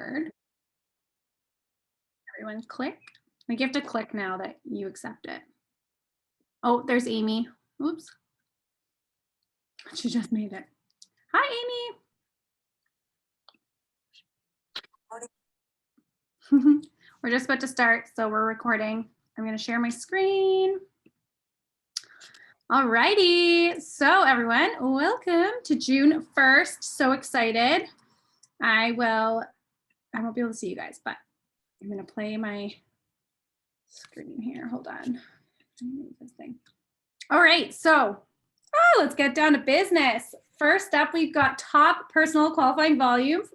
shared. Everyone click. I think you have to click now that you accept it. Oh, there's Amy. Oops. She just made it. Hi, Amy. We're just about to start, so we're recording. I'm going to share my screen. All righty. So everyone, welcome to June 1st. So excited. I won't be able to see you guys, but I'm going to play my screen here. Hold on. This thing. All right. So let's get down to business. First up, we've got top personal qualifying volumes.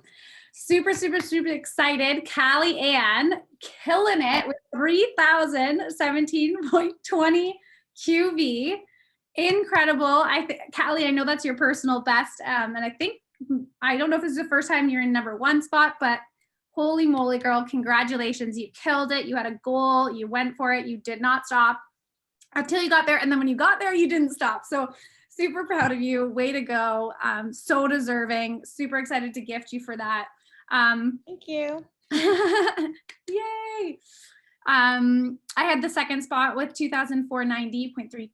Super excited. Callie Ann killing it with 3,017.20 QV. Incredible. Callie, I know that's your personal best. And I don't know if this is the first time you're in #1 spot, but holy moly, girl, congratulations. You killed it. You had a goal. You went for it. You did not stop until you got there. And then when you got there, you didn't stop. So super proud of you. Way to go. So deserving. Super excited to gift you for that. Thank you. Yay. I had the second spot with 2,490.35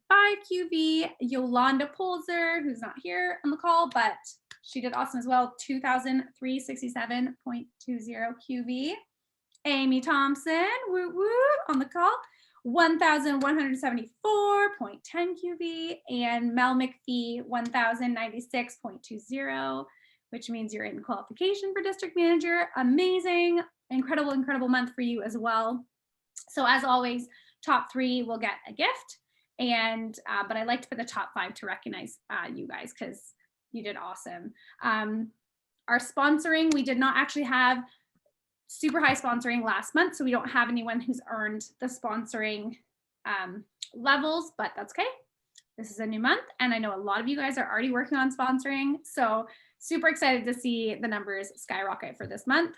QV. Yolanda Polzer, who's not here on the call, but she did awesome as well. 2,367.20 QV. Amy Thompson, woo woo, on the call. 1,174.10 QV, and Mel McPhee 1,096.20, which means you're in qualification for district manager. Amazing, incredible month for you as well. So as always, top 3 will get a gift, and but I like to put the top 5 to recognize you guys because you did awesome. Our sponsoring, we did not actually have super high sponsoring last month, so we don't have anyone who's earned the sponsoring levels, but that's okay. This is a new month, and I know a lot of you guys are already working on sponsoring, so super excited to see the numbers skyrocket for this month.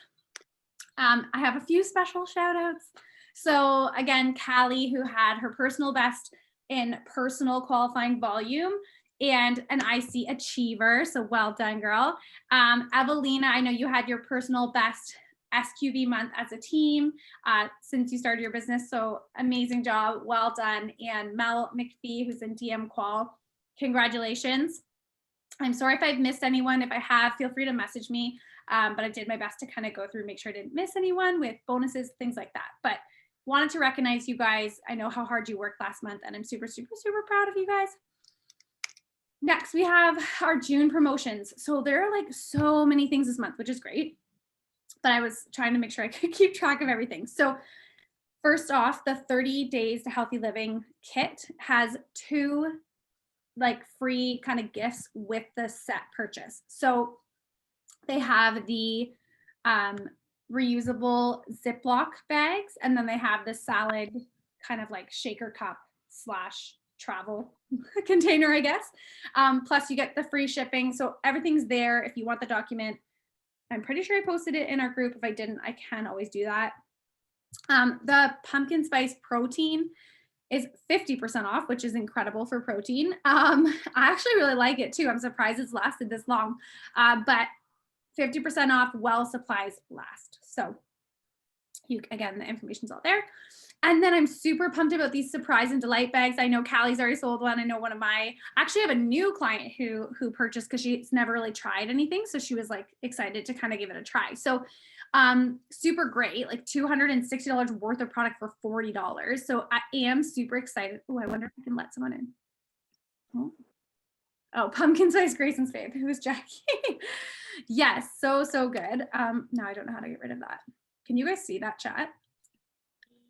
I have a few special shout outs. So again, Callie, who had her personal best in personal qualifying volume and an IC achiever, so well done, girl. Evelina, I know you had your personal best SQV month as a team since you started your business, so amazing job, well done. And Mel McPhee, who's in DM Qual, congratulations. I'm sorry if I've missed anyone. If I have, feel free to message me, but I did my best to kind of go through, make sure I didn't miss anyone with bonuses, things like that. But wanted to recognize you guys. I know how hard you worked last month, and I'm super proud of you guys. Next, we have our June promotions. So there are like so many things this month, which is great, but I was trying to make sure I could keep track of everything. So first off, the 30 Days to Healthy Living kit has 2 like free kind of gifts with the set purchase. So they have the reusable Ziploc bags, and then they have the salad kind of like shaker cup / travel container, I guess. Plus you get the free shipping. So everything's there if you want the document. I'm pretty sure I posted it in our group. If I didn't, I can always do that. The pumpkin spice protein is 50% off, which is incredible for protein. I actually really like it too. I'm surprised it's lasted this long, but 50% off while supplies last. So again, the information's all there. And then I'm super pumped about these surprise and delight bags. I know Callie's already sold one. I know I actually have a new client who purchased because she's never really tried anything. So she was like excited to kind of give it a try. So super great, like $260 worth of product for $40. So I am super excited. Oh, I wonder if I can let someone in. Oh, pumpkin spice Grayson's fave. Who's Jackie? Yes, so good. Now I don't know how to get rid of that. Can you guys see that chat?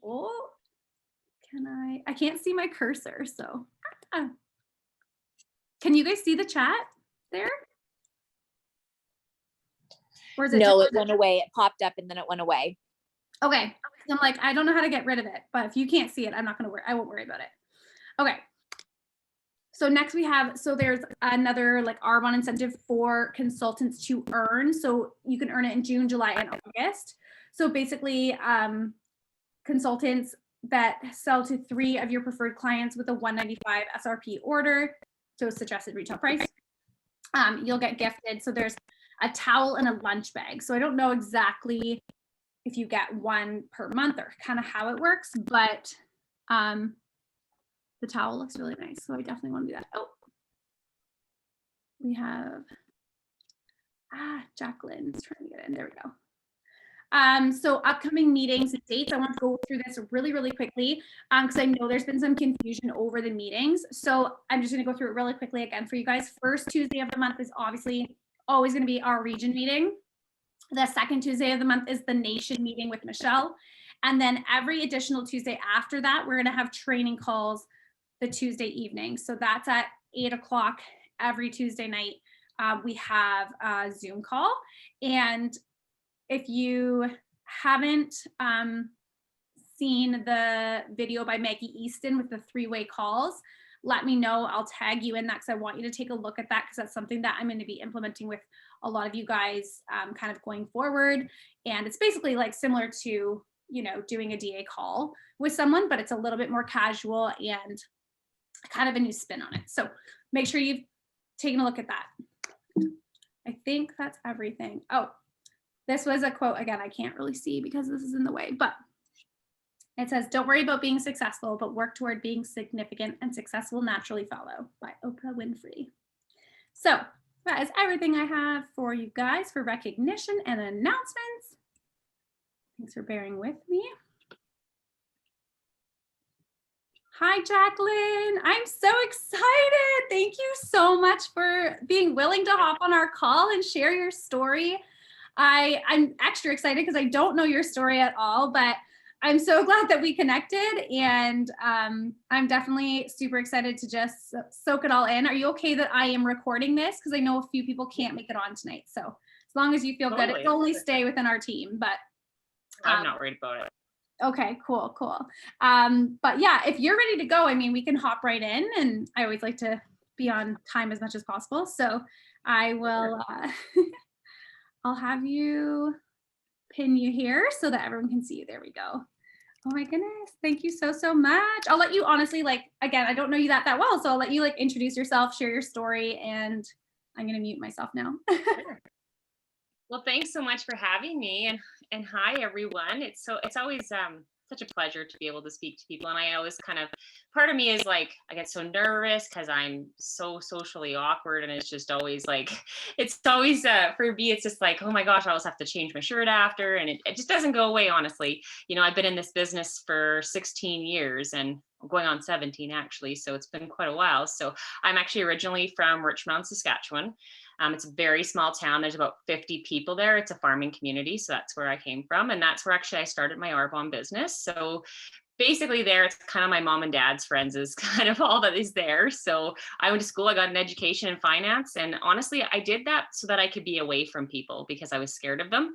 Oh, I can't see my cursor, so. Can you guys see the chat there? Or is it no, it went away. It popped up and then it went away. Okay. I'm like, I don't know how to get rid of it, but if you can't see it, I won't worry about it. Okay. So next we have, there's another like R1 incentive for consultants to earn. So you can earn it in June, July, and August. So basically consultants that sell to 3 of your preferred clients with a $195 SRP order, so suggested retail price, you'll get gifted. So there's a towel and a lunch bag. So I don't know exactly if you get one per month or kind of how it works, but the towel looks really nice. So I definitely want to do that. Oh, we have, Jacqueline's trying to get in. There we go. So upcoming meetings and dates, I want to go through this really, really quickly because I know there's been some confusion over the meetings. So I'm just going to go through it really quickly again for you guys. First Tuesday of the month is obviously always going to be our region meeting. The second Tuesday of the month is the nation meeting with Michelle. And then every additional Tuesday after that, we're going to have training calls the Tuesday evening. So that's at 8 o'clock every Tuesday night. We have a Zoom call. And if you haven't seen the video by Maggie Easton with the 3-way calls, let me know. I'll tag you in that because I want you to take a look at that because that's something that I'm going to be implementing with a lot of you guys kind of going forward. And it's basically like similar to, you know, doing a DA call with someone, but it's a little bit more casual and kind of a new spin on it. So make sure you've taken a look at that. I think that's everything. Oh, this was a quote, again, I can't really see because this is in the way, but it says, don't worry about being successful, but work toward being significant and success will naturally follow, by Oprah Winfrey. So that is everything I have for you guys for recognition and announcements. Thanks for bearing with me. Hi, Jacqueline. I'm so excited. Thank you so much for being willing to hop on our call and share your story. I'm extra excited because I don't know your story at all, but I'm so glad that we connected, and I'm definitely super excited to just soak it all in. Are you okay that I am recording this? Because I know a few people can't make it on tonight. So as long as you feel good, it's only stay within our team, but I'm not worried about it. Okay, cool. But yeah, if you're ready to go, I mean, we can hop right in, and I always like to be on time as much as possible. So I will, I'll have you pin you here so that everyone can see you. There we go. Oh my goodness. Thank you so much. I'll let you honestly, like, again, I don't know you that well. So I'll let you like introduce yourself, share your story, and I'm going to mute myself now. Well, thanks so much for having me, and hi everyone. It's always such a pleasure to be able to speak to people, and I always kind of, part of me is like, I get so nervous because I'm so socially awkward, and it's just always like, it's always for me, it's just like, oh my gosh, I always have to change my shirt after, and it just doesn't go away, honestly. You know, I've been in this business for 16 years and going on 17 actually, so it's been quite a while. So I'm actually originally from Richmond, Saskatchewan. It's a very small town. There's about 50 people there. It's a farming community. So that's where I came from. And that's where actually I started my Arbonne business. So basically there, it's kind of my mom and dad's friends is kind of all that is there. So I went to school, I got an education in finance. And honestly, I did that so that I could be away from people because I was scared of them.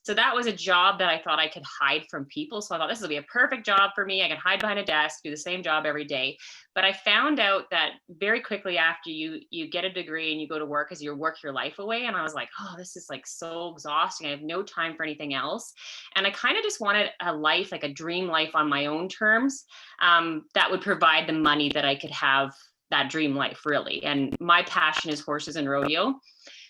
So that was a job that I thought I could hide from people. So I thought this would be a perfect job for me. I could hide behind a desk, do the same job every day. But I found out that very quickly after you get a degree and you go to work as you work your life away. And I was like, oh, this is like so exhausting. I have no time for anything else. And I kind of just wanted a life, like a dream life on my own terms, that would provide the money that I could have that dream life really. And my passion is horses and rodeo.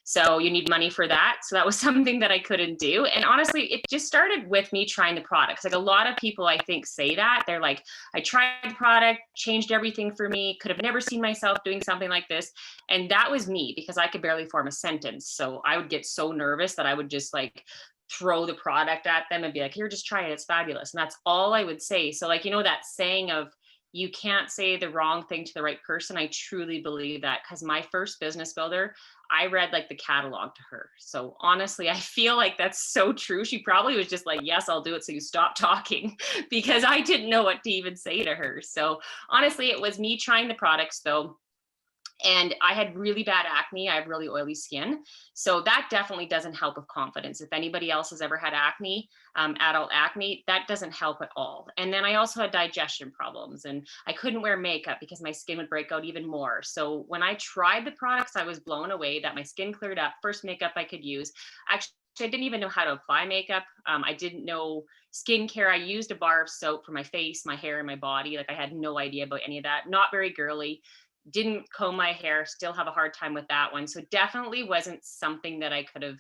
So you need money for that. So that was something that I couldn't do. And honestly, it just started with me trying the products. Like a lot of people, I think, say that. They're like, I tried the product, changed everything for me, could have never seen myself doing something like this. And that was me because I could barely form a sentence. So I would get so nervous that I would just like throw the product at them and be like, here, just try it. It's fabulous. And that's all I would say. So like, you know, that saying of, you can't say the wrong thing to the right person. I truly believe that because my first business builder, I read like the catalog to her. So honestly, I feel like that's so true. She probably was just like, yes, I'll do it. So you stop talking because I didn't know what to even say to her. So honestly, it was me trying the products though. And I had really bad acne. I have really oily skin. So that definitely doesn't help with confidence. If anybody else has ever had acne, adult acne, that doesn't help at all. And then I also had digestion problems and I couldn't wear makeup because my skin would break out even more. So when I tried the products, I was blown away that my skin cleared up. First makeup I could use. Actually, I didn't even know how to apply makeup. I didn't know skincare. I used a bar of soap for my face, my hair, and my body. Like I had no idea about any of that. Not very girly. didn't comb my hair, still have a hard time with that one. So definitely wasn't something that I could have,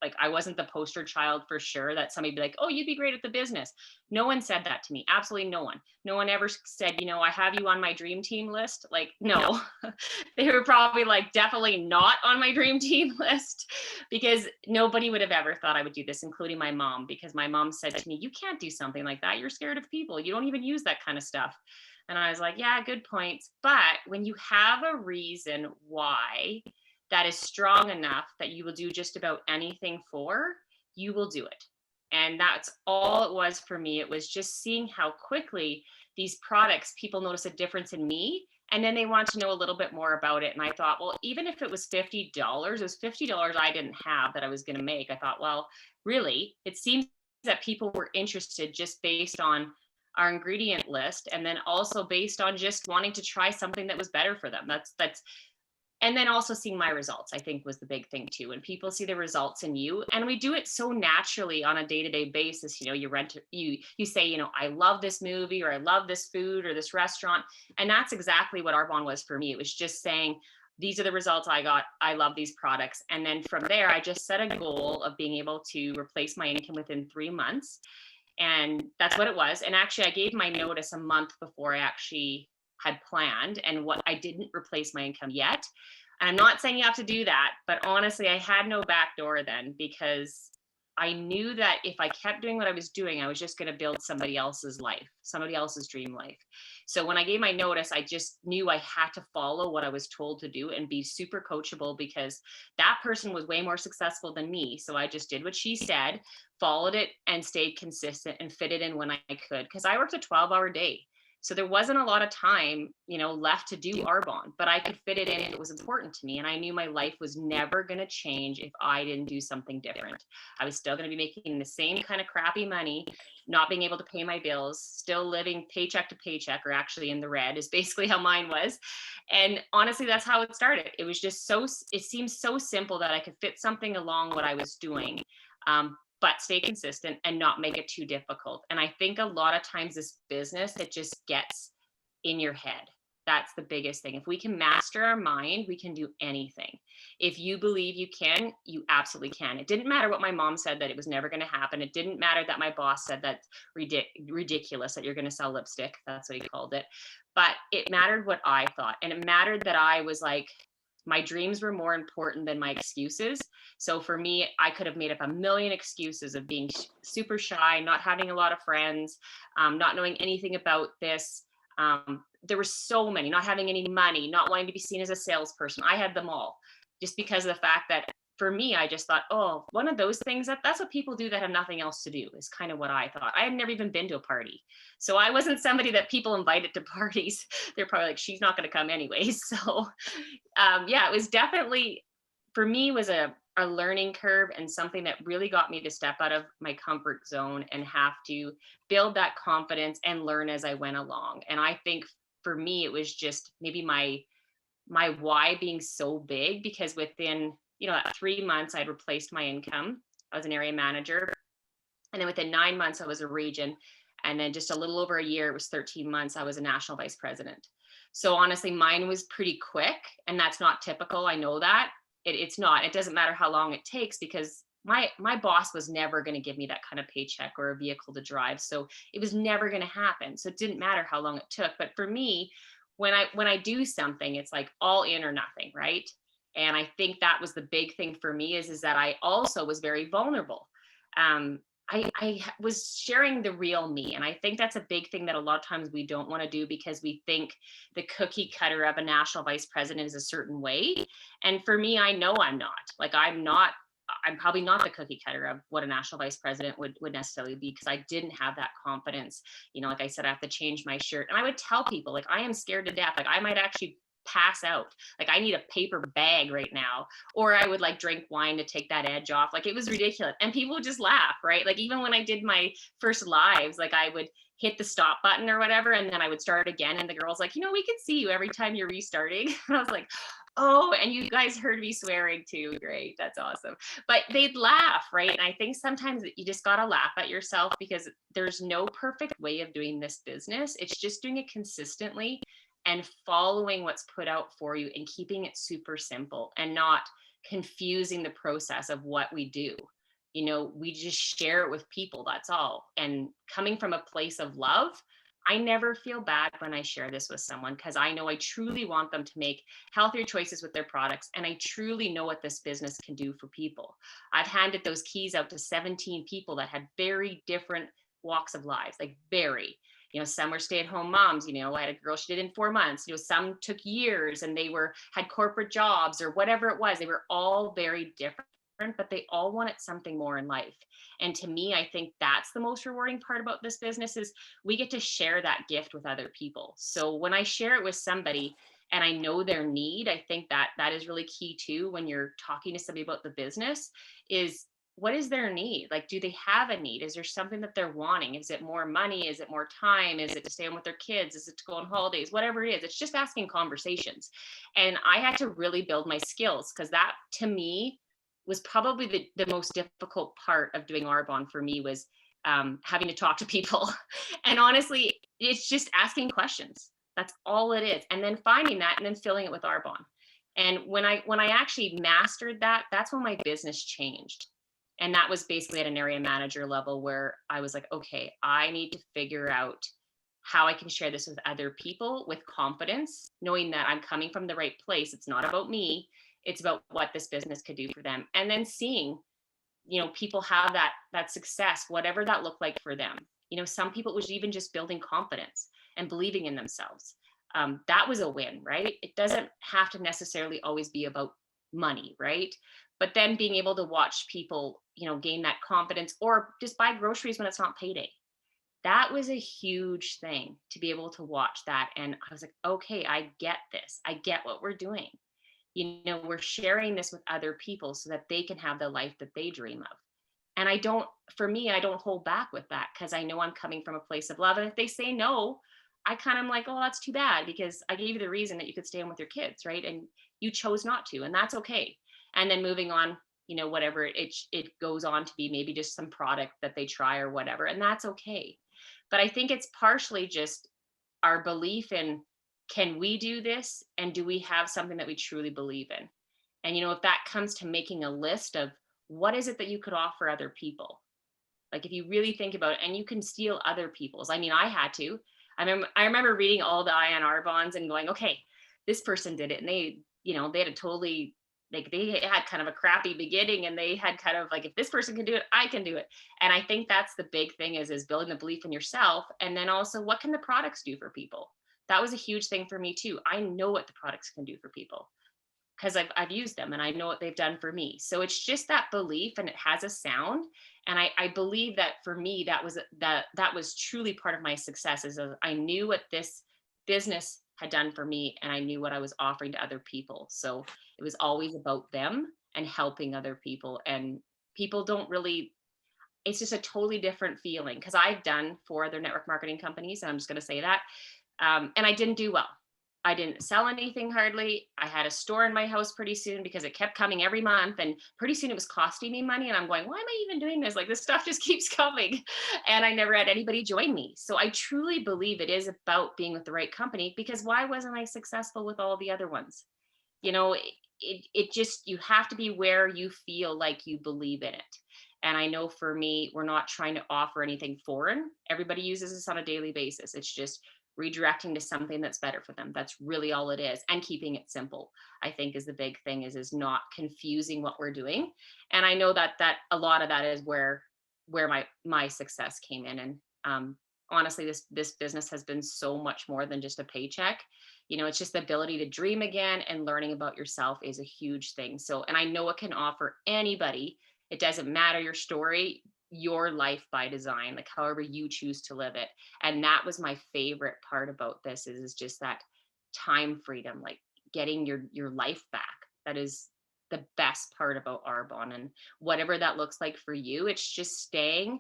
like, I wasn't the poster child for sure that somebody be like, oh, you'd be great at the business. No one said that to me. Absolutely no one. No one ever said, you know, I have you on my dream team list. Like, no, they were probably like definitely not on my dream team list, because nobody would have ever thought I would do this, including my mom, because my mom said to me, you can't do something like that. You're scared of people. You don't even use that kind of stuff. And I was like, yeah, good points. But when you have a reason why that is strong enough that you will do just about anything for, you will do it. And that's all it was for me. It was just seeing how quickly these products, people notice a difference in me. And then they want to know a little bit more about it. And I thought, well, even if it was $50, it was $50 I didn't have that I was going to make. I thought, well, really, it seems that people were interested just based on our ingredient list, and then also based on just wanting to try something that was better for them. That's and then also seeing my results, I think, was the big thing too. When people see the results in you, and we do it so naturally on a day-to-day basis, you know, you say, you know, I love this movie, or I love this food or this restaurant. And that's exactly what Arbonne was for me. It was just saying, these are the results I got. I love these products. And then from there, I just set a goal of being able to replace my income within 3 months. And that's what it was. And actually, I gave my notice a month before I actually had planned, and what I didn't replace my income yet. And I'm not saying you have to do that, but honestly, I had no back door then, because I knew that if I kept doing what I was doing, I was just going to build somebody else's life, somebody else's dream life. So when I gave my notice, I just knew I had to follow what I was told to do and be super coachable, because that person was way more successful than me. So I just did what she said, followed it, and stayed consistent and fit it in when I could, because I worked a 12-hour day. So there wasn't a lot of time, you know, left to do Arbonne, but I could fit it in if it was important to me. And I knew my life was never going to change if I didn't do something different. I was still going to be making the same kind of crappy money, not being able to pay my bills, still living paycheck to paycheck, or actually in the red is basically how mine was. And honestly, that's how it started. It was just it seems so simple that I could fit something along what I was doing. But stay consistent and not make it too difficult. And I think a lot of times this business, it just gets in your head. That's the biggest thing. If we can master our mind, we can do anything. If you believe you can, you absolutely can. It didn't matter what my mom said, that it was never going to happen. It didn't matter that my boss said that's ridiculous, that you're going to sell lipstick. That's what he called it. But it mattered what I thought. And it mattered that I was like, my dreams were more important than my excuses. So for me, I could have made up a million excuses of being super shy, not having a lot of friends, not knowing anything about this. There were so many, not having any money, not wanting to be seen as a salesperson. I had them all, just because of the fact that for me, I just thought, oh, one of those things, that's what people do that have nothing else to do, is kind of what I thought. I had never even been to a party. So I wasn't somebody that people invited to parties. They're probably like, she's not going to come anyways. So yeah, it was definitely, for me, was a learning curve, and something that really got me to step out of my comfort zone and have to build that confidence and learn as I went along. And I think for me, it was just maybe my why being so big, because within, you know, at 3 months, I'd replaced my income. I was an area manager. And then within 9 months, I was a region. And then just a little over a year, it was 13 months, I was a national vice president. So honestly, mine was pretty quick, and that's not typical. I know that. It's not. It doesn't matter how long it takes, because my boss was never going to give me that kind of paycheck or a vehicle to drive. So it was never going to happen. So it didn't matter how long it took. But for me, when I do something, it's like all in or nothing, right? And I think that was the big thing for me, is that I also was very vulnerable. I was sharing the real me. And I think that's a big thing that a lot of times we don't want to do, because we think the cookie cutter of a national vice president is a certain way. And for me, I know I'm not. Like, I'm probably not the cookie cutter of what a national vice president would necessarily be, because I didn't have that confidence. You know, like I said, I have to change my shirt. And I would tell people, like, I am scared to death. Like, I might actually pass out. Like, I need a paper bag right now. Or I would like drink wine to take that edge off. Like, it was ridiculous. And people would just laugh, right? Like, even when I did my first lives, like, I would hit the stop button or whatever, and then I would start again. And the girl's like, you know, we can see you every time you're restarting. And I was like, oh, and you guys heard me swearing too. Great. That's awesome. But they'd laugh, right? And I think sometimes you just got to laugh at yourself, because there's no perfect way of doing this business. It's just doing it consistently and following what's put out for you and keeping it super simple and not confusing the process of what we do. You know, we just share it with people, that's all. And coming from a place of love, I never feel bad when I share this with someone because I know I truly want them to make healthier choices with their products. And I truly know what this business can do for people. I've handed those keys out to 17 people that had very different walks of lives, like very, you know, some were stay-at-home moms. You know, I had a girl, she did in 4 months. You know, some took years and they were had corporate jobs or whatever it was. They were all very different, but they all wanted something more in life. And to me, I think that's the most rewarding part about this business is we get to share that gift with other people. So when I share it with somebody and I know their need, I think that that is really key too when you're talking to somebody about the business is what is their need? Like, do they have a need? Is there something that they're wanting? Is it more money? Is it more time? Is it to stay home with their kids? Is it to go on holidays? Whatever it is, it's just asking conversations. And I had to really build my skills because that to me was probably the most difficult part of doing Arbonne for me was having to talk to people. And honestly, it's just asking questions. That's all it is. And then finding that and then filling it with Arbonne. And when I actually mastered that, that's when my business changed. And that was basically at an area manager level where I was like, okay, I need to figure out how I can share this with other people with confidence, knowing that I'm coming from the right place. It's not about me. It's about what this business could do for them. And then seeing, you know, people have that success, whatever that looked like for them. You know, some people it was even just building confidence and believing in themselves. That was a win, right? It doesn't have to necessarily always be about money, right? But then being able to watch people, you know, gain that confidence or just buy groceries when it's not payday. That was a huge thing to be able to watch that. And I was like, okay, I get this. I get what we're doing. You know, we're sharing this with other people so that they can have the life that they dream of. And I don't, for me, I don't hold back with that because I know I'm coming from a place of love. And if they say no, I kind of am like, oh, that's too bad because I gave you the reason that you could stay home with your kids, right? And you chose not to, and that's okay. And then moving on, you know, whatever it goes on to be, maybe just some product that they try or whatever, and that's okay. But I think it's partially just our belief in can we do this and do we have something that we truly believe in? And you know, if that comes to making a list of what is it that you could offer other people, like if you really think about it, and you can steal other people's. I mean, I had to. I remember reading all the INR bonds and going, okay, this person did it, and they, you know, they had a totally like they had kind of a crappy beginning, and they had kind of like, if this person can do it, I can do it. And I think that's the big thing is building the belief in yourself, and then also what can the products do for people. That was a huge thing for me too. I know what the products can do for people because I've used them and I know what they've done for me. So it's just that belief, and it has a sound. And I believe that for me, that was truly part of my success is I knew what this business had done for me and I knew what I was offering to other people. So it was always about them and helping other people. And people don't really, it's just a totally different feeling because I've done 4 other network marketing companies, and I'm just going to say that. And I didn't do well. I didn't sell anything hardly. I had a store in my house pretty soon because it kept coming every month. And pretty soon it was costing me money. And I'm going, why am I even doing this? Like this stuff just keeps coming. And I never had anybody join me. So I truly believe it is about being with the right company because why wasn't I successful with all the other ones? You know, it just, you have to be where you feel like you believe in it. And I know for me, we're not trying to offer anything foreign. Everybody uses this on a daily basis. It's just redirecting to something that's better for them. That's really all it is. And keeping it simple, I think is the big thing is not confusing what we're doing. And I know that a lot of that is where my success came in. And honestly, this business has been so much more than just a paycheck. You know, it's just the ability to dream again, and learning about yourself is a huge thing. So, and I know it can offer anybody. It doesn't matter your story, your life by design, like however you choose to live it. And that was my favorite part about this is just that time freedom, like getting your life back. That is the best part about Arbonne. And whatever that looks like for you, it's just staying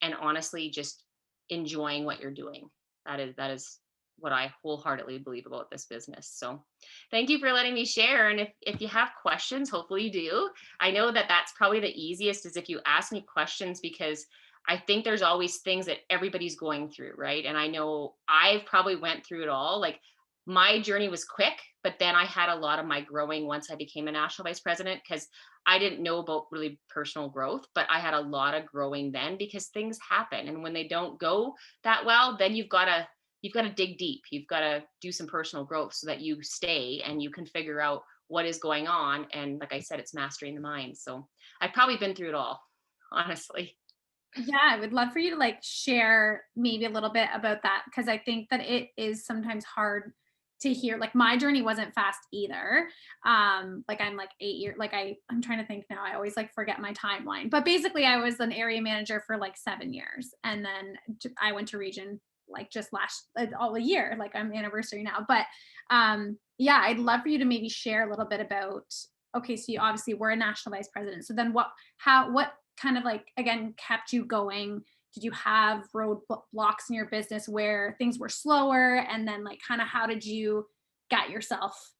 and honestly just enjoying what you're doing. That is what I wholeheartedly believe about this business. So thank you for letting me share. And if you have questions, hopefully you do. I know that that's probably the easiest is if you ask me questions, because I think there's always things that everybody's going through, right? And I know I've probably went through it all. Like my journey was quick, but then I had a lot of my growing once I became a national vice president, because I didn't know about really personal growth, but I had a lot of growing then because things happen. And when they don't go that well, then you've got to dig deep. You've got to do some personal growth so that you stay and you can figure out what is going on. And like I said, it's mastering the mind. So I've probably been through it all, honestly. Yeah, I would love for you to like share maybe a little bit about that, because I think that it is sometimes hard to hear. Like my journey wasn't fast either. Like I'm like 8 years, like I'm trying to think now. I always like forget my timeline. But basically I was an area manager for like 7 years. And then I went to region like just last all a year, like I'm anniversary now. But yeah, I'd love for you to maybe share a little bit about, okay, so you obviously were a national vice president. So then what kind of like again kept you going? Did you have roadblocks in your business where things were slower, and then like kind of how did you get yourself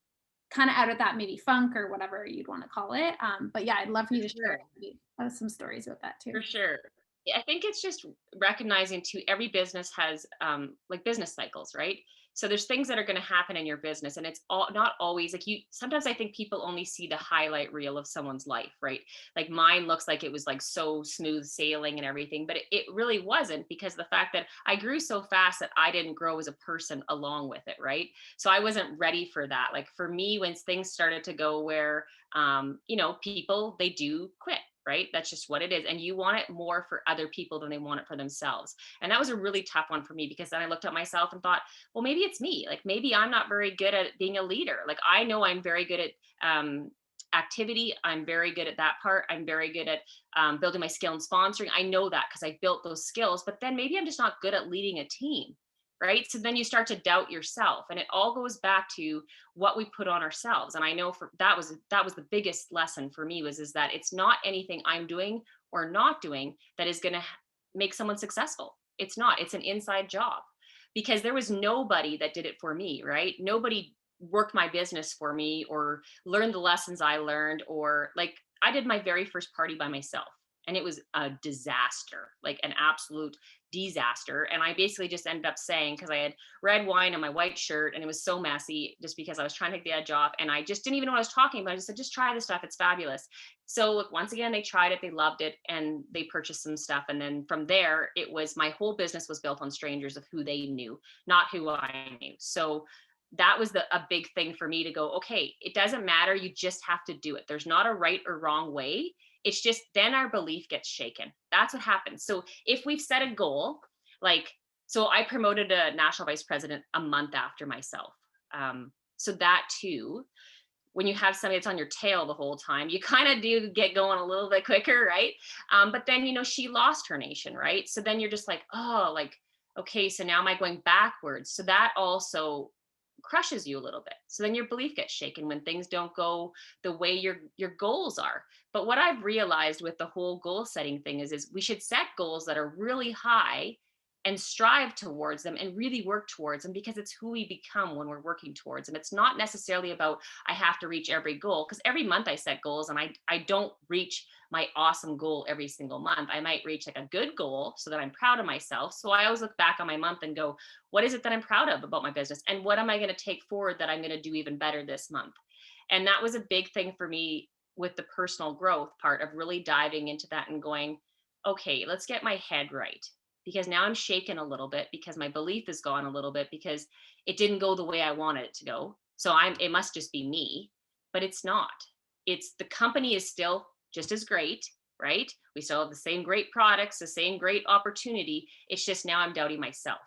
kind of out of that maybe funk or whatever you'd want to call it? But yeah, I'd love for For you to share sure. maybe, some stories about that too. For sure. Yeah, I think it's just recognizing too, every business has like business cycles, right? So there's things that are going to happen in your business, and it's all not always like you. Sometimes I think people only see the highlight reel of someone's life, right? Like mine looks like it was like so smooth sailing and everything, but it really wasn't, because the fact that I grew so fast that I didn't grow as a person along with it, right? So I wasn't ready for that. Like for me, when things started to go where people, they do quit, right? That's just what it is. And you want it more for other people than they want it for themselves. And that was a really tough one for me, because then I looked at myself and thought, well, maybe it's me. Like maybe I'm not very good at being a leader. Like I know I'm very good at activity. I'm very good at that part. I'm very good at building my skill in sponsoring. I know that because I built those skills, but then maybe I'm just not good at leading a team. Right. So then you start to doubt yourself, and it all goes back to what we put on ourselves. And I know for that was the biggest lesson for me, was is that it's not anything I'm doing or not doing that is going to make someone successful. It's not. It's an inside job, because there was nobody that did it for me, right? Nobody worked my business for me or learned the lessons I learned, or like I did my very first party by myself, and it was a disaster, like an absolute disaster. And I basically just ended up saying, because I had red wine on my white shirt and it was so messy, just because I was trying to take the edge off, and I just didn't even know what I was talking about. I just said, just try this stuff. It's fabulous. So look, once again, they tried it, they loved it, and they purchased some stuff. And then from there, it was my whole business was built on strangers of who they knew, not who I knew. So that was a big thing for me to go, okay, it doesn't matter. You just have to do it. There's not a right or wrong way. It's just then our belief gets shaken. That's what happens. So if we've set a goal, like, so I promoted a national vice president a month after myself. So that too, when you have somebody that's on your tail the whole time, you kind of do get going a little bit quicker, right? But then, she lost her nation, right? So then you're just like, oh, like, okay, so now am I going backwards? So that also crushes you a little bit. So then your belief gets shaken when things don't go the way your goals are. But what I've realized with the whole goal setting thing is we should set goals that are really high and strive towards them and really work towards them, because it's who we become when we're working towards them. It's not necessarily about I have to reach every goal, because every month I set goals and I don't reach my awesome goal every single month. I might reach like a good goal so that I'm proud of myself. So I always look back on my month and go, what is it that I'm proud of about my business? And what am I going to take forward that I'm going to do even better this month? And that was a big thing for me with the personal growth part of really diving into that and going, okay, let's get my head right, because now I'm shaken a little bit, because my belief is gone a little bit, because it didn't go the way I wanted it to go. So it must just be me, but it's not. It's the company is still just as great, right? We still have the same great products, the same great opportunity. It's just now I'm doubting myself.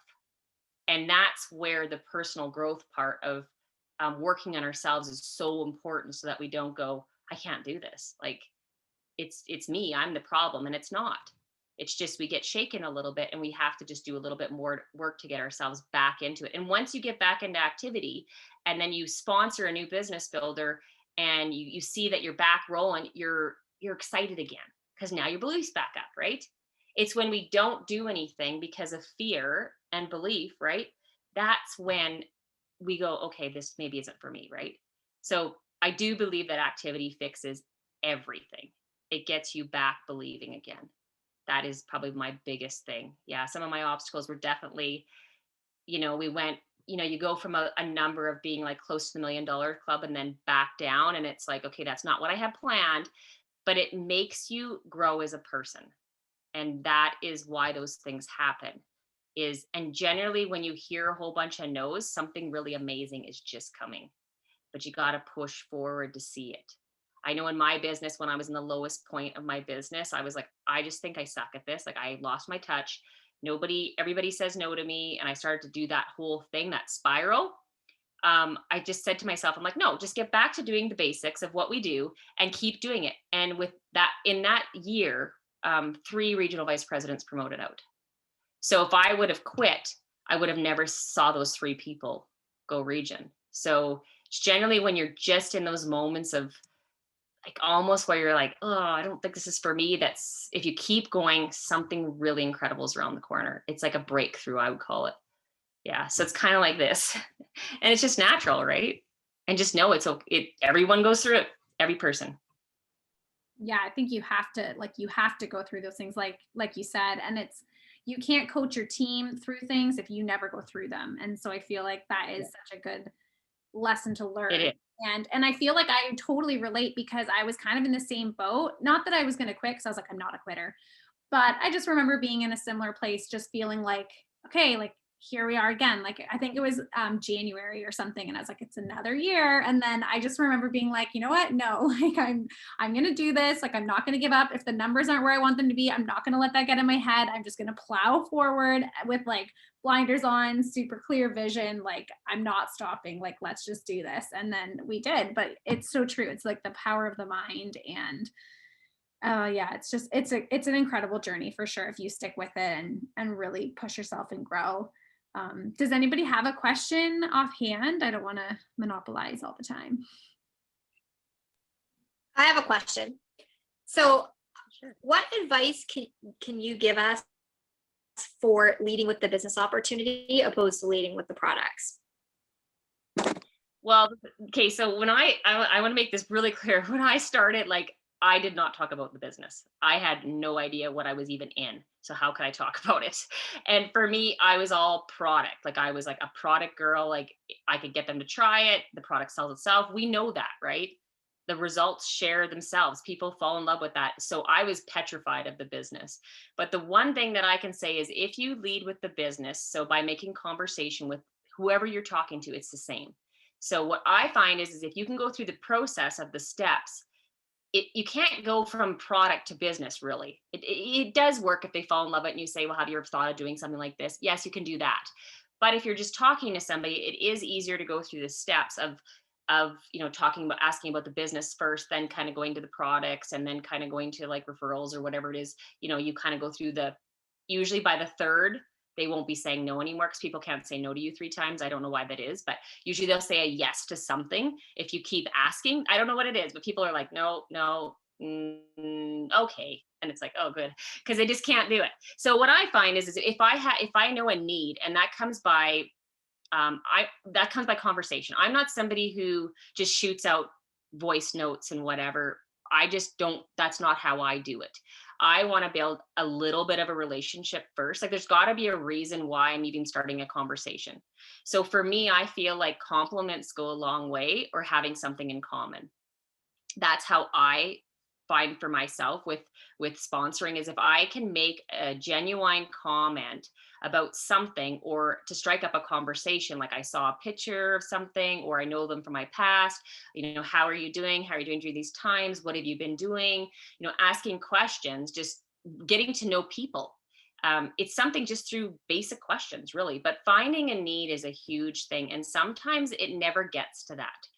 And that's where the personal growth part of working on ourselves is so important, so that we don't go, I can't do this. Like it's me, I'm the problem, and it's not. It's just we get shaken a little bit, and we have to just do a little bit more work to get ourselves back into it. And once you get back into activity, and then you sponsor a new business builder, and you see that you're back rolling, you're excited again, because now your beliefs back up, right? It's when we don't do anything because of fear and belief, right? That's when we go, okay, this maybe isn't for me, right? So I do believe that activity fixes everything. It gets you back believing again. That is probably my biggest thing. Yeah, some of my obstacles were definitely, we went, you go from a number of being like close to the $1 million club and then back down. And it's like, okay, that's not what I had planned, but it makes you grow as a person. And that is why those things happen and generally when you hear a whole bunch of no's, something really amazing is just coming, but you got to push forward to see it. I know in my business, when I was in the lowest point of my business, I was like, I just think I suck at this. Like I lost my touch. Everybody says no to me. And I started to do that whole thing, that spiral. I just said to myself, I'm like, no, just get back to doing the basics of what we do and keep doing it. And with that, in that year, 3 regional vice presidents promoted out. So if I would have quit, I would have never saw those 3 people go region. So it's generally when you're just in those moments of like almost where you're like, oh, I don't think this is for me. That's if you keep going, something really incredible is around the corner. It's like a breakthrough, I would call it. Yeah. So it's kind of like this. And it's just natural, right? And just know it's okay. Everyone goes through it, every person. Yeah, I think you have to go through those things like you said, and you can't coach your team through things if you never go through them. And so I feel like that is such a good lesson to learn. It is. And I feel like I totally relate because I was kind of in the same boat. Not that I was going to quit because I was like, I'm not a quitter, but I just remember being in a similar place, just feeling like, okay, like here we are again. Like I think it was January or something, and I was like, it's another year. And then I just remember being like, you know what? No, like I'm gonna do this. Like I'm not gonna give up. If the numbers aren't where I want them to be, I'm not gonna let that get in my head. I'm just gonna plow forward with like blinders on, super clear vision. Like I'm not stopping. Like let's just do this. And then we did. But it's so true. It's like the power of the mind. And yeah, it's an incredible journey for sure if you stick with it and really push yourself and grow. Does anybody have a question offhand? I don't want to monopolize all the time. I have a question. So Sure. what advice can you give us for leading with the business opportunity opposed to leading with the products? Well, okay. So when I want to make this really clear. When I started, like I did not talk about the business. I had no idea what I was even in. So how could I talk about it? And for me, I was all product. Like I was like a product girl. Like I could get them to try it. The product sells itself. We know that, right? The results share themselves. People fall in love with that. So I was petrified of the business. But the one thing that I can say is if you lead with the business, so by making conversation with whoever you're talking to, it's the same. So what I find is if you can go through the process of the steps, you can't go from product to business really. It does work if they fall in love with it and you say, well, have you ever thought of doing something like this? Yes, you can do that. But if you're just talking to somebody, it is easier to go through the steps of asking about the business first, then kind of going to the products and then kind of going to like referrals or whatever it is. You kind of go through usually by the third, they won't be saying no anymore because people can't say no to you 3 times. I don't know why that is, but usually they'll say a yes to something if you keep asking. I don't know what it is, but people are like, no, okay. And it's like, oh, good, because they just can't do it. So what I find is if I know a need, and that comes by conversation. I'm not somebody who just shoots out voice notes and whatever. I just don't, that's not how I do it. I want to build a little bit of a relationship first. Like there's got to be a reason why I'm even starting a conversation. So for me, I feel like compliments go a long way, or having something in common. That's how I find for myself with sponsoring, is if I can make a genuine comment about something or to strike up a conversation, like I saw a picture of something or I know them from my past, how are you doing during these times, what have you been doing, asking questions, just getting to know people. It's something just through basic questions really, but finding a need is a huge thing, and sometimes it never gets to that.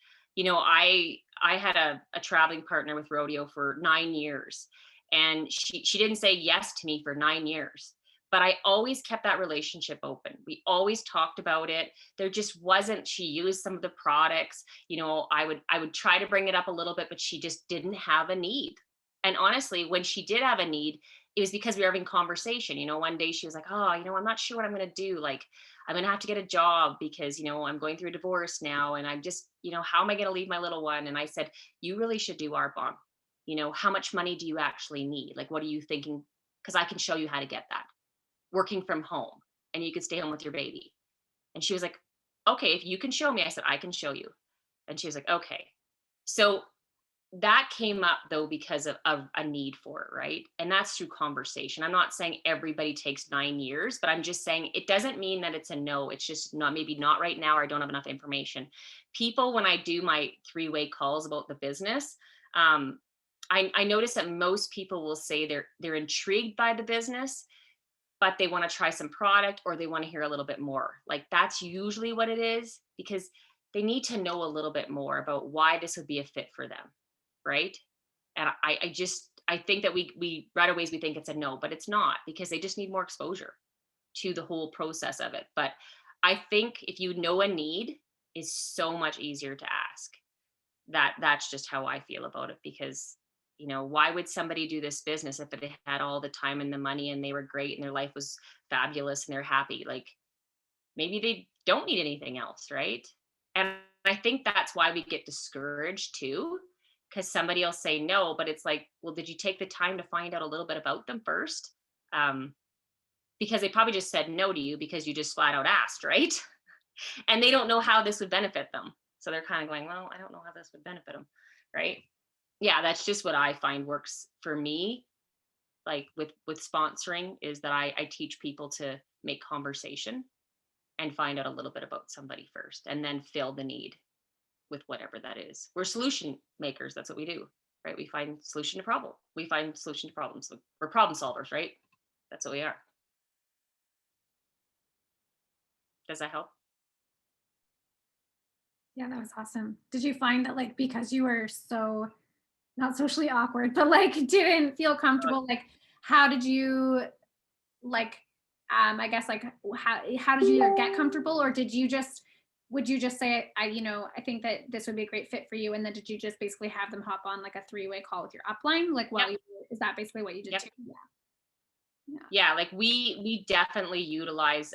I had a traveling partner with rodeo for 9 years, and she didn't say yes to me for 9 years, but I always kept that relationship open. We always talked about it. There just wasn't, she used some of the products, I would try to bring it up a little bit, but she just didn't have a need. And honestly, when she did have a need, it was because we were having conversation. One day she was like, oh, I'm not sure what I'm going to do. Like, I'm going to have to get a job because, I'm going through a divorce now. And I'm just, how am I going to leave my little one? And I said, you really should do Arbonne. How much money do you actually need? Like, what are you thinking? Because I can show you how to get that working from home, and you could stay home with your baby. And she was like, okay, if you can show me, I said, I can show you. And she was like, okay. So that came up though because of a need for it, right? And that's through conversation. I'm not saying everybody takes 9 years, but I'm just saying it doesn't mean that it's a no. It's just not, maybe not right now, or I don't have enough information. People, when I do my three-way calls about the business, I notice that most people will say they're intrigued by the business, but they want to try some product, or they want to hear a little bit more. Like that's usually what it is, because they need to know a little bit more about why this would be a fit for them, right? And I think that we right away we think it's a no, but it's not, because they just need more exposure to the whole process of it. But I think if you know a need, is so much easier to ask. That's just how I feel about it, because why would somebody do this business if they had all the time and the money and they were great and their life was fabulous and they're happy? Like maybe they don't need anything else, right? And I think that's why we get discouraged too, because somebody will say no, but it's like, well, did you take the time to find out a little bit about them first? Because they probably just said no to you because you just flat out asked, right? And they don't know how this would benefit them. So they're kind of going, well, I don't know how this would benefit them, right? Yeah, that's just what I find works for me. Like with sponsoring, is that I teach people to make conversation and find out a little bit about somebody first, and then fill the need with whatever that is. We're solution makers. That's what we do, right? We find solution to problem. We find solution to problems. We're problem solvers, right? That's what we are. Does that help? Yeah, that was awesome. Did you find that, like, because you were so not socially awkward, but like didn't feel comfortable, like how did you like I guess like how did you either get comfortable, or would you just say, I think that this would be a great fit for you, and then did you just basically have them hop on like a three-way call with your upline, like while Yep. is that basically what you did Yep. too? Yeah, like we definitely utilize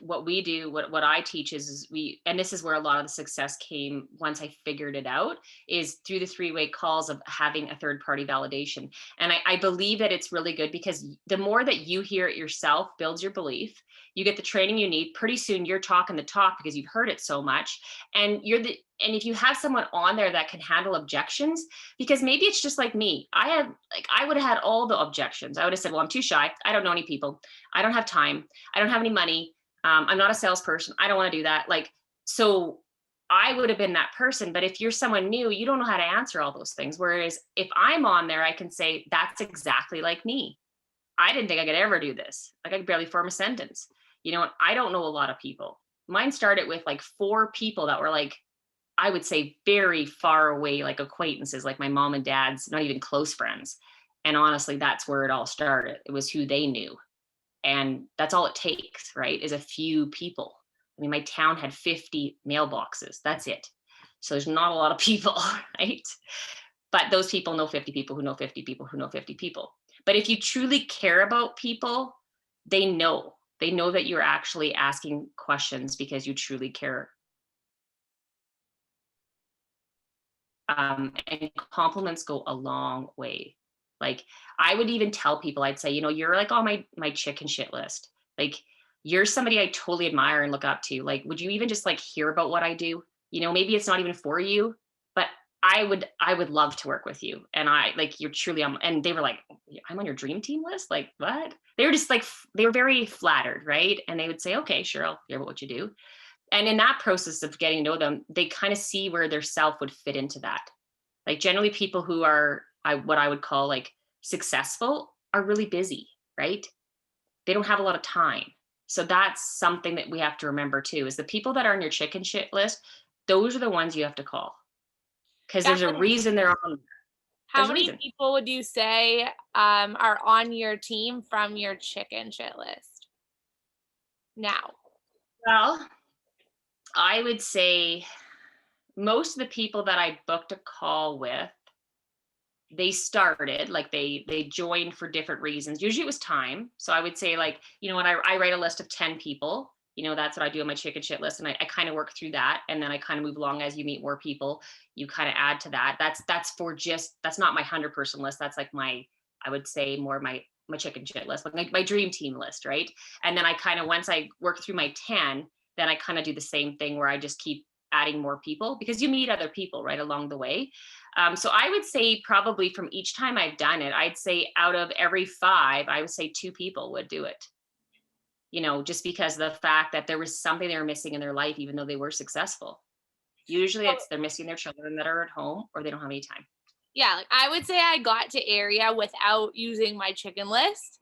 what we do, what I teach is and this is where a lot of the success came once I figured it out, is through the three-way calls of having a third party validation. And I believe that it's really good, because the more that you hear it yourself builds your belief. You get the training you need. Pretty soon you're talking the talk because you've heard it so much. And and if you have someone on there that can handle objections, because maybe it's just like me. I would have had all the objections. I would have said, well, I'm too shy. I don't know any people. I don't have time. I don't have any money. I'm not a salesperson. I don't want to do that. Like, so I would have been that person. But if you're someone new, you don't know how to answer all those things. Whereas if I'm on there, I can say, that's exactly like me. I didn't think I could ever do this. Like I could barely form a sentence. And I don't know a lot of people. Mine started with like 4 people that were like, I would say very far away, like acquaintances, like my mom and dad's, not even close friends. And honestly, that's where it all started. It was who they knew. And that's all it takes, right? Is a few people. I mean, my town had 50 mailboxes. That's it. So there's not a lot of people, right? But those people know 50 people who know 50 people who know 50 people. But if you truly care about people, they know that you're actually asking questions because you truly care. And compliments go a long way. Like I would even tell people, I'd say, you're like on my chicken shit list. Like you're somebody I totally admire and look up to. Like, would you even just like hear about what I do? Maybe it's not even for you, but I would love to work with you. And I like, you're truly on, and they were like, I'm on your dream team list. Like what? They were just like, they were very flattered. Right. And they would say, okay, sure. I'll hear about what you do. And in that process of getting to know them, they kind of see where their self would fit into that. Like generally people who are what I would call like successful are really busy, right? They don't have a lot of time. So that's something that we have to remember too, is the people that are on your chicken shit list, those are the ones you have to call. Because there's a reason they're on. How many people would you say are on your team from your chicken shit list now? Well, I would say most of the people that I booked a call with, they started like they joined for different reasons. Usually it was time. So I would say like, when I write a list of 10 people, that's what I do on my chicken shit list. And I kind of work through that. And then I kind of move along as you meet more people, you kind of add to that. That's that's not my 100-person list. That's like I would say more my chicken shit list, like my dream team list. Right. And then I kind of, once I work through my 10, then I kind of do the same thing where I just keep adding more people, because you meet other people right along the way. So I would say probably from each time I've done it, I'd say out of every 5, I would say 2 people would do it. Just because of the fact that there was something they were missing in their life, even though they were successful. Usually it's they're missing their children that are at home, or they don't have any time. Yeah, like I would say I got to area without using my chicken list.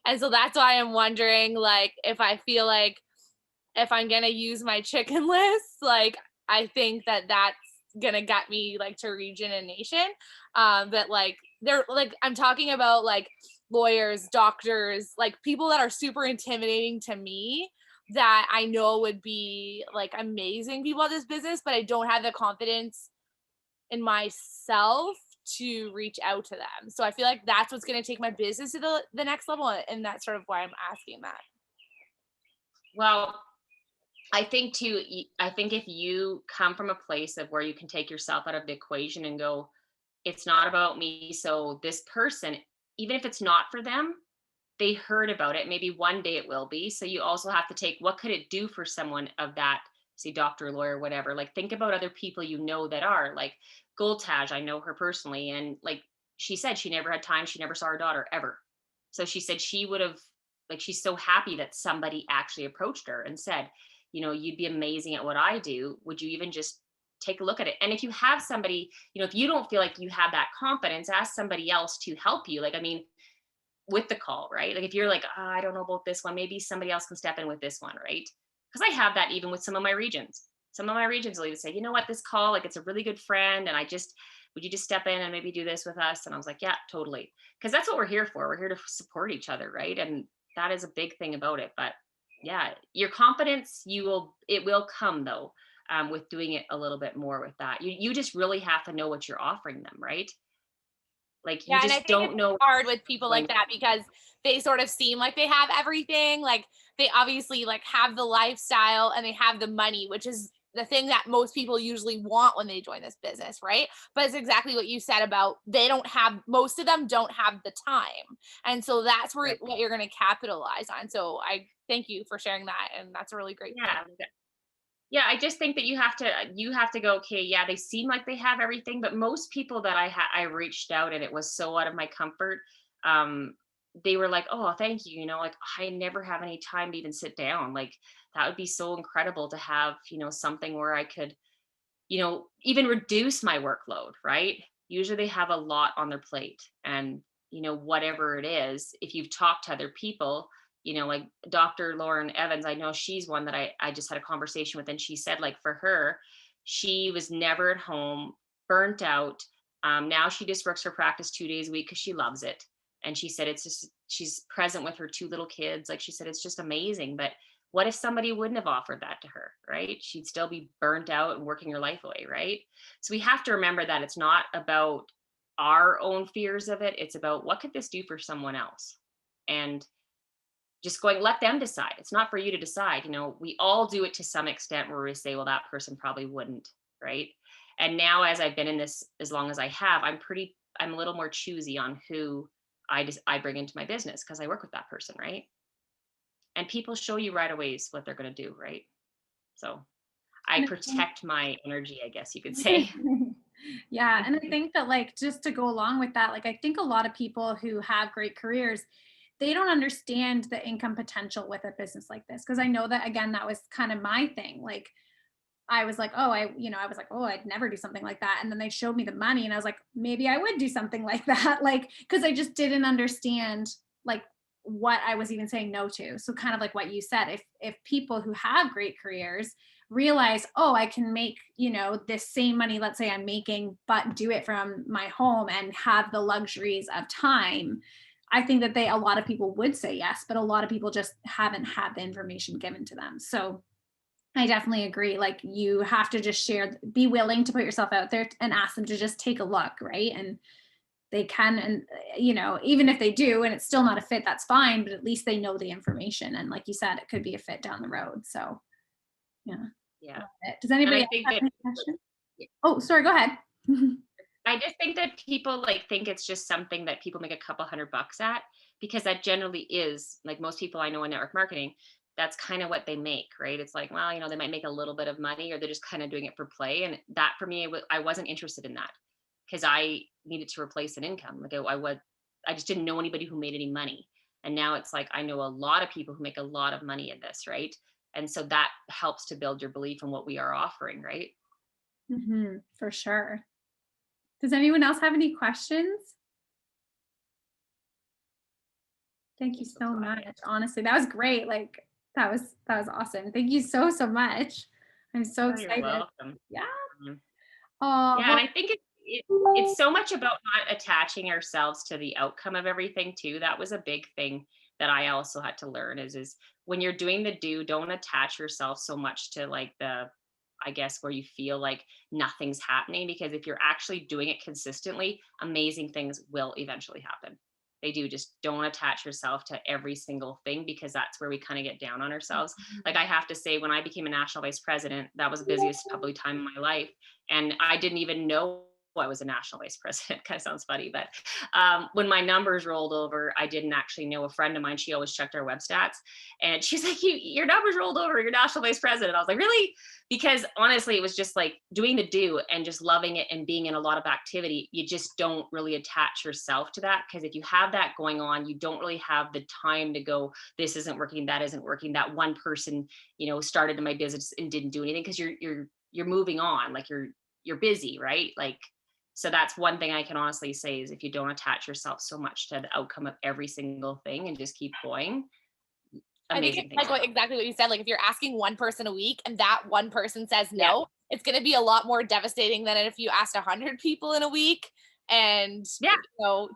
And so that's why I'm wondering, like, if I feel like if I'm going to use my chicken list, like, I think that that's going to get me like to region and nation. But like, they're like, I'm talking about like lawyers, doctors, like people that are super intimidating to me that I know would be like amazing people at this business, but I don't have the confidence in myself to reach out to them. So I feel like that's what's going to take my business to the next level. And that's sort of why I'm asking that. Well, I think too, I think if you come from a place of where you can take yourself out of the equation and go, it's not about me. So this person, even if it's not for them, they heard about it. Maybe one day it will be. So you also have to take, what could it do for someone of that, say doctor, lawyer, whatever. Like think about other people that are like Goldtage. I know her personally. And like she said, she never had time. She never saw her daughter ever. So she said she would have, like, she's so happy that somebody actually approached her and said, you'd be amazing at what I do. Would you even just take a look at it? And if you have somebody, if you don't feel like you have that confidence, ask somebody else to help you. Like, I mean, with the call, right? Like if you're like, oh, I don't know about this one, maybe somebody else can step in with this one, right? Because I have that even with some of my regions. Some of my regions will even say, you know what, this call, like it's a really good friend. And would you just step in and maybe do this with us? And I was like, yeah, totally. Because that's what we're here for. We're here to support each other, right? And that is a big thing about it. But yeah, your confidence, it will come though, with doing it a little bit more with that. You just really have to know what you're offering them, right? Like you just don't know. Hard with people like that because they sort of seem like they have everything. Like they obviously like have the lifestyle and they have the money, which is the thing that most people usually want when they join this business, right? But it's exactly what you said about most of them don't have the time. And so that's where what you're going to capitalize on. So I thank you for sharing that. And that's a really great point. Yeah, I just think that you have to go, okay, yeah, they seem like they have everything, but most people that I reached out and it was so out of my comfort, they were like, oh, thank you. Like I never have any time to even sit down. Like that would be so incredible to have, something where I could, even reduce my workload, right? Usually they have a lot on their plate and, whatever it is, if you've talked to other people, like Dr. Lauren Evans, I know she's one that I just had a conversation with, and she said like for her, she was never at home, burnt out. Now she just works her practice 2 days a week because she loves it. And she said it's just, she's present with her 2 little kids. Like she said, it's just amazing. But what if somebody wouldn't have offered that to her, right? She'd still be burnt out and working her life away, right? So we have to remember that it's not about our own fears of it. It's about what could this do for someone else? And just let them decide. It's not for you to decide. We all do it to some extent where we say, well, that person probably wouldn't, right? And now as I've been in this as long as I have, I'm a little more choosy on who I bring into my business because I work with that person, right? And people show you right away what they're going to do, right? So I protect my energy, I guess you could say. Yeah. And I think that like, just to go along with that, like, I think a lot of people who have great careers, they don't understand the income potential with a business like this. Cause I know that, again, that was kind of my thing. Like, I was like, oh, I was like, oh, I'd never do something like that. And then they showed me the money and I was like, maybe I would do something like that. Like, cause I just didn't understand like what I was even saying no to. So kind of like what you said, if people who have great careers realize, oh, I can make, this same money, let's say I'm making, but do it from my home and have the luxuries of time, I think that a lot of people would say yes, but a lot of people just haven't had the information given to them. So I definitely agree. Like you have to just be willing to put yourself out there and ask them to just take a look, right? And they can, and even if they do and it's still not a fit, that's fine, but at least they know the information. And like you said, it could be a fit down the road. So yeah. Does anybody have any questions? Oh, sorry, go ahead. I just think that people think it's just something that people make a couple $100 at, because that generally is, like most people I know in network marketing, that's kind of what they make, right? It's like, well, they might make a little bit of money, or they're just kind of doing it for play. And that for me, I wasn't interested in that, because I needed to replace an income. Like I just didn't know anybody who made any money. And now it's like, I know a lot of people who make a lot of money in this, right? And so that helps to build your belief in what we are offering, right? For sure. Does anyone else have any questions? Thank you so much. Honestly, that was great. Like that was awesome. Thank you so much. I'm so Oh, excited. you're welcome. Yeah. Mhm. Oh, Yeah, and I think it's so much about not attaching ourselves to the outcome of everything too. That was a big thing that I also had to learn is when you're doing the do, don't attach yourself so much to like I guess where you feel like nothing's happening, because if you're actually doing it consistently, amazing things will eventually happen. They do. Just don't attach yourself to every single thing, because that's where we kind of get down on ourselves. Like I have to say, when I became a national vice president, that was the busiest probably time in my life. And I didn't even know I was a national vice president. Kind of sounds funny, but when my numbers rolled over, I didn't actually know. A friend of mine, she always checked our web stats, and she's like, your numbers rolled over, you're national vice president. I was like, really? Because honestly, it was just like doing the do and just loving it and being in a lot of activity. You just don't really attach yourself to that, because if you have that going on, you don't really have the time to go, this isn't working, that isn't working, that one person started in my business and didn't do anything, because you're moving on, like you're busy, right? Like, so that's one thing I can honestly say, is if you don't attach yourself so much to the outcome of every single thing and just keep going, I think amazing it's things like happen. exactly what you said. Like if you're asking one person a week and that one person says no, it's going to be a lot more devastating than if you asked 100 people in a week and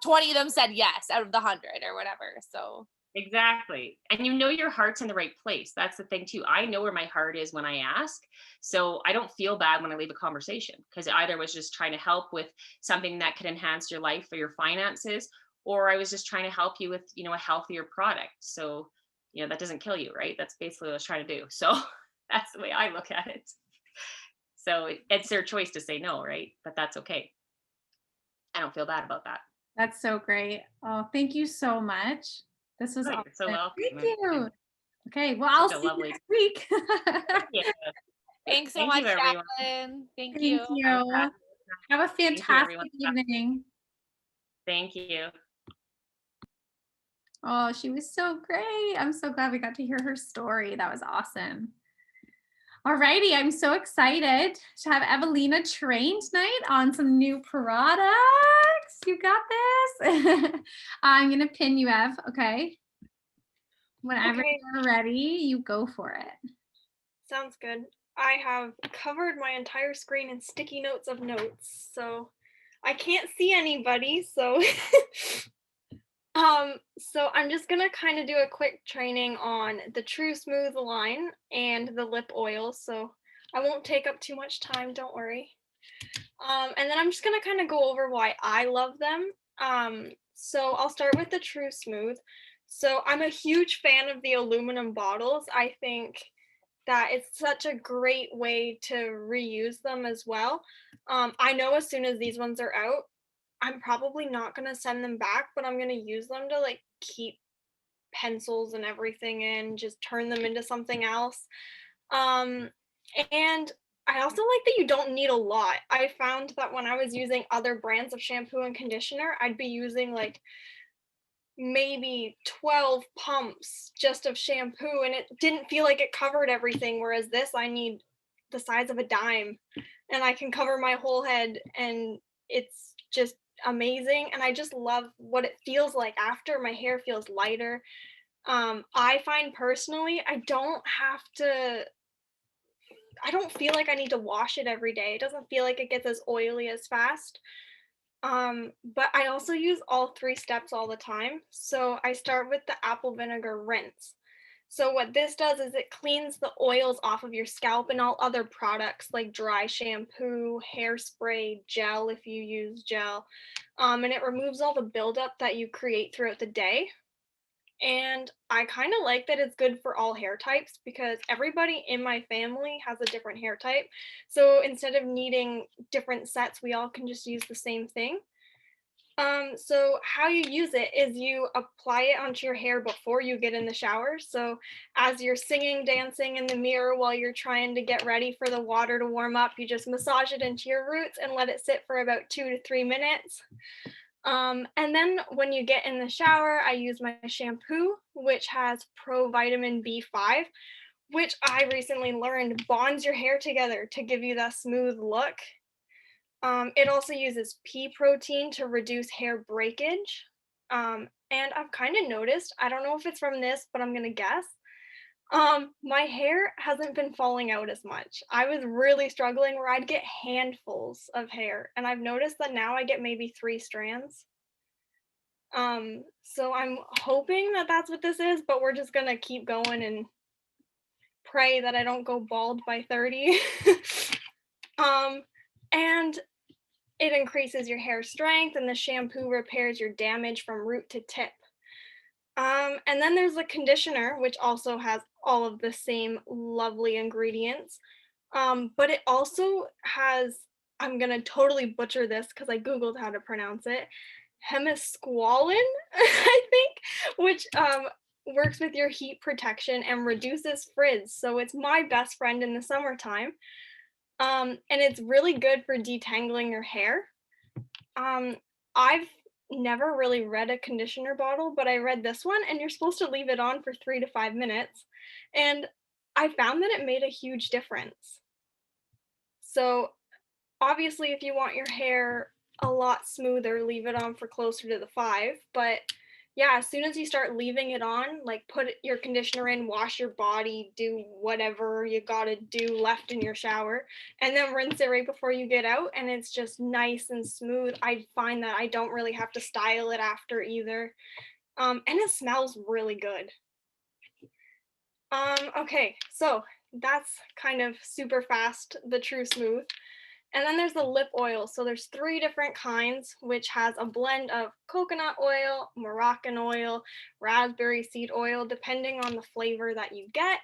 20 of them said yes out of the 100 or whatever. So Exactly. And your heart's in the right place. That's the thing too. I know where my heart is when I ask. So I don't feel bad when I leave a conversation, because either was just trying to help with something that could enhance your life or your finances, or I was just trying to help you with, a healthier product. So, that doesn't kill you, right? That's basically what I was trying to do. So that's the way I look at it. So it's their choice to say no, right? But that's okay. I don't feel bad about that. that's so great. Oh, thank you so much. This was Oh, awesome. you're so welcome. Thank you. Okay, well, I'll Such a see you lovely. next week. Yeah. thanks so Thank much, you, everyone. Jacqueline. Thank Thank you. you. Have a fabulous Have a Thank you, fantastic everyone. evening. Thank you. Oh, she was so great. I'm so glad we got to hear her story. That was awesome. All righty, I'm so excited to have Evelina train tonight on some new products. You got this. I'm gonna pin you, Ev. Okay. Whenever Okay. you're ready, you go for it. Sounds good. I have covered my entire screen in sticky notes of notes, so I can't see anybody, so so I'm just gonna kind of do a quick training on the True Smooth line and the lip oil, so I won't take up too much time, don't worry. And then I'm just gonna kind of go over why I love them. So I'll start with the True Smooth. So I'm a huge fan of the aluminum bottles. I think that it's such a great way to reuse them as well. I know as soon as these ones are out, I'm probably not gonna send them back, but I'm gonna use them to like keep pencils and everything in, just turn them into something else. And I also like that you don't need a lot. I found that when I was using other brands of shampoo and conditioner, I'd be using like maybe 12 pumps just of shampoo, and it didn't feel like it covered everything, whereas this I need the size of a dime and I can cover my whole head, and it's just amazing. And I just love what it feels like after. My hair feels lighter. I find personally I don't feel like I need to wash it every day. It doesn't feel like it gets as oily as fast. But I also use all 3 steps all the time. So I start with the apple vinegar rinse. So what this does is it cleans the oils off of your scalp and all other products like dry shampoo, hairspray, gel if you use gel. And it removes all the buildup that you create throughout the day. And I kind of like that it's good for all hair types, because everybody in my family has a different hair type. So instead of needing different sets, we all can just use the same thing. So how you use it is you apply it onto your hair before you get in the shower. So as you're singing, dancing in the mirror while you're trying to get ready for the water to warm up, you just massage it into your roots and let it sit for about 2 to 3 minutes. And then when you get in the shower, I use my shampoo, which has Pro Vitamin B5, which I recently learned bonds your hair together to give you that smooth look. It also uses pea protein to reduce hair breakage. And I've kind of noticed, I don't know if it's from this, but I'm gonna guess. My hair hasn't been falling out as much. I was really struggling where I'd get handfuls of hair, and I've noticed that now I get maybe 3 strands. So I'm hoping that that's what this is, but we're just gonna keep going and pray that I don't go bald by 30. And it increases your hair strength, and the shampoo repairs your damage from root to tip. And then there's the conditioner, which also has all of the same lovely ingredients. But it also has, I'm gonna totally butcher this because I Googled how to pronounce it, hemisqualin, I think, which works with your heat protection and reduces frizz. So it's my best friend in the summertime. And it's really good for detangling your hair. I've never really read a conditioner bottle, but I read this one, and you're supposed to leave it on for 3 to 5 minutes. And I found that it made a huge difference. So obviously, if you want your hair a lot smoother, leave it on for closer to the 5. But yeah, as soon as you start leaving it on, like put your conditioner in, wash your body, do whatever you gotta do left in your shower, and then rinse it right before you get out. And it's just nice and smooth. I find that I don't really have to style it after either. And it smells really good. Okay, so that's kind of super fast, the True Smooth. And then there's the lip oil. So there's 3 different kinds, which has a blend of coconut oil, Moroccan oil, raspberry seed oil, depending on the flavor that you get.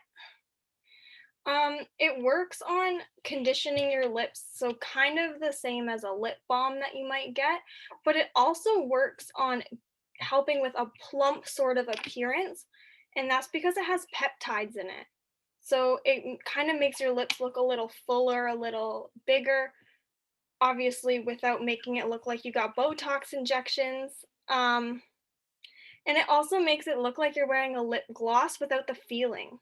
It works on conditioning your lips, so kind of the same as a lip balm that you might get, but it also works on helping with a plump sort of appearance, and that's because it has peptides in it. So it kind of makes your lips look a little fuller, a little bigger, obviously without making it look like you got Botox injections. And it also makes it look like you're wearing a lip gloss without the feeling.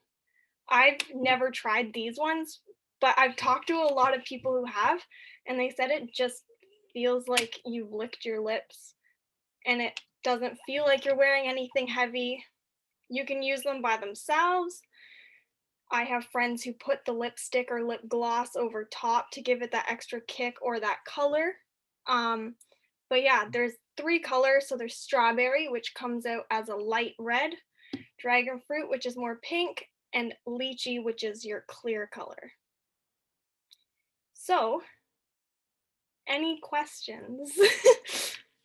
I've never tried these ones, but I've talked to a lot of people who have, and they said it just feels like you've licked your lips, and it doesn't feel like you're wearing anything heavy. You can use them by themselves. I have friends who put the lipstick or lip gloss over top to give it that extra kick or that color. But yeah, there's 3 colors. So there's strawberry, which comes out as a light red, dragon fruit, which is more pink, and lychee, which is your clear color. So, any questions?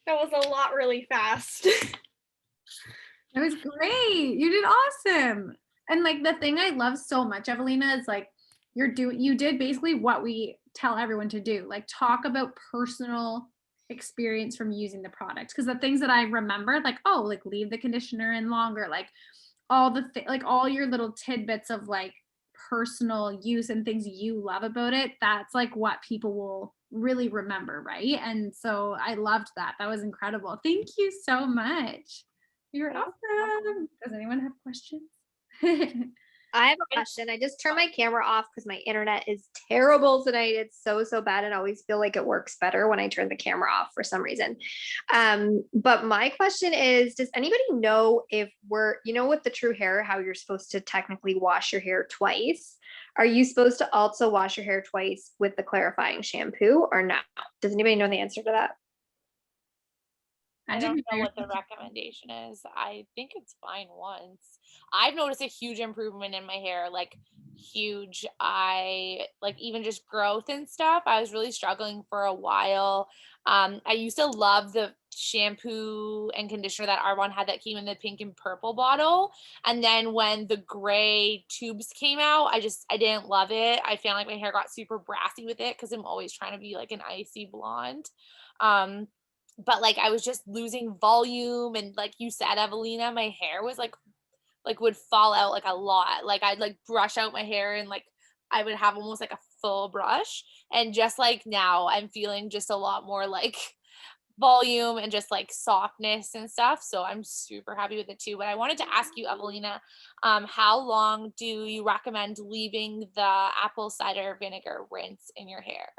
That was a lot really fast. It was great. You did awesome. And like the thing I love so much, Evelina, is like you did basically what we tell everyone to do. Like talk about personal experience from using the product. Because the things that I remembered, like, oh, like leave the conditioner in longer, like like all your little tidbits of like personal use and things you love about it, that's like what people will really remember, right? And so I loved that. That was incredible. Thank you so much. You're awesome. Does anyone have questions? I have a question. I just turned my camera off because my internet is terrible tonight. It's so bad. And I always feel like it works better when I turn the camera off for some reason. But my question is, does anybody know if with the True Hair, how you're supposed to technically wash your hair twice? Are you supposed to also wash your hair twice with the clarifying shampoo or not? Does anybody know the answer to that? I don't know what the recommendation is. I think it's fine once. I've noticed a huge improvement in my hair, like huge. I like even just growth and stuff. I was really struggling for a while. I used to love the shampoo and conditioner that Arbonne had that came in the pink and purple bottle. And then when the gray tubes came out, I didn't love it. I found like my hair got super brassy with it because I'm always trying to be like an icy blonde. but like I was just losing volume, and like you said, Evelina, my hair was like would fall out like a lot. Like I'd like brush out my hair and like I would have almost like a full brush. And just like now I'm feeling just a lot more like volume and just like softness and stuff. So I'm super happy with it too. But I wanted to ask you, Evelina, how long do you recommend leaving the apple cider vinegar rinse in your hair?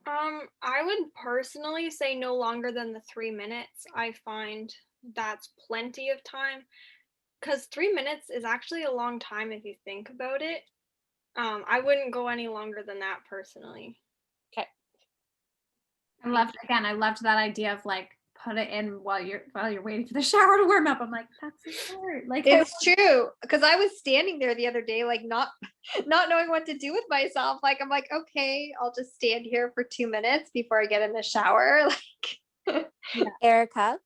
I would personally say no longer than the 3 minutes. I find that's plenty of time because 3 minutes is actually a long time if you think about it. I wouldn't go any longer than that personally. Okay. I loved that idea of like put it in while you're waiting for the shower to warm up. I'm like, that's so smart. Like It's true, because I was standing there the other day, like not knowing what to do with myself. Like I'm like, okay, I'll just stand here for 2 minutes before I get in the shower. Like, Erica,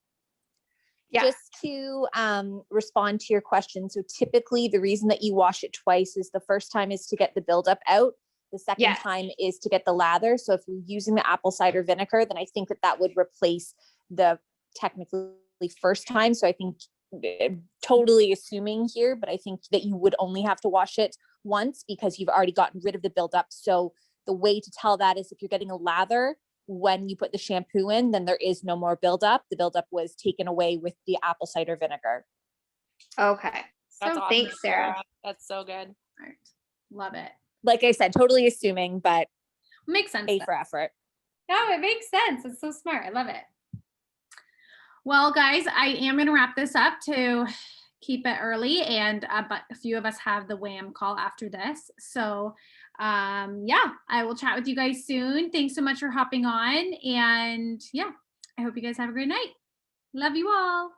yeah, just to respond to your question. So typically the reason that you wash it twice is the first time is to get the buildup out. The second Yes. time is to get the lather. So if you're using the apple cider vinegar, then I think that would replace the technically first time. So I think totally assuming here, but I think that you would only have to wash it once because you've already gotten rid of the buildup. So the way to tell that is if you're getting a lather, when you put the shampoo in, then there is no more buildup. The buildup was taken away with the apple cider vinegar. okay. That's So awesome, thanks, Sarah. That's so good. smart. Love it. Like I said, totally assuming, but Makes sense. A though. for effort. No, it makes sense. It's so smart. I love it. Well, guys, I am going to wrap this up to keep it early, and but a few of us have the WAM call after this. So, yeah, I will chat with you guys soon. Thanks so much for hopping on, and yeah, I hope you guys have a great night. Love you all.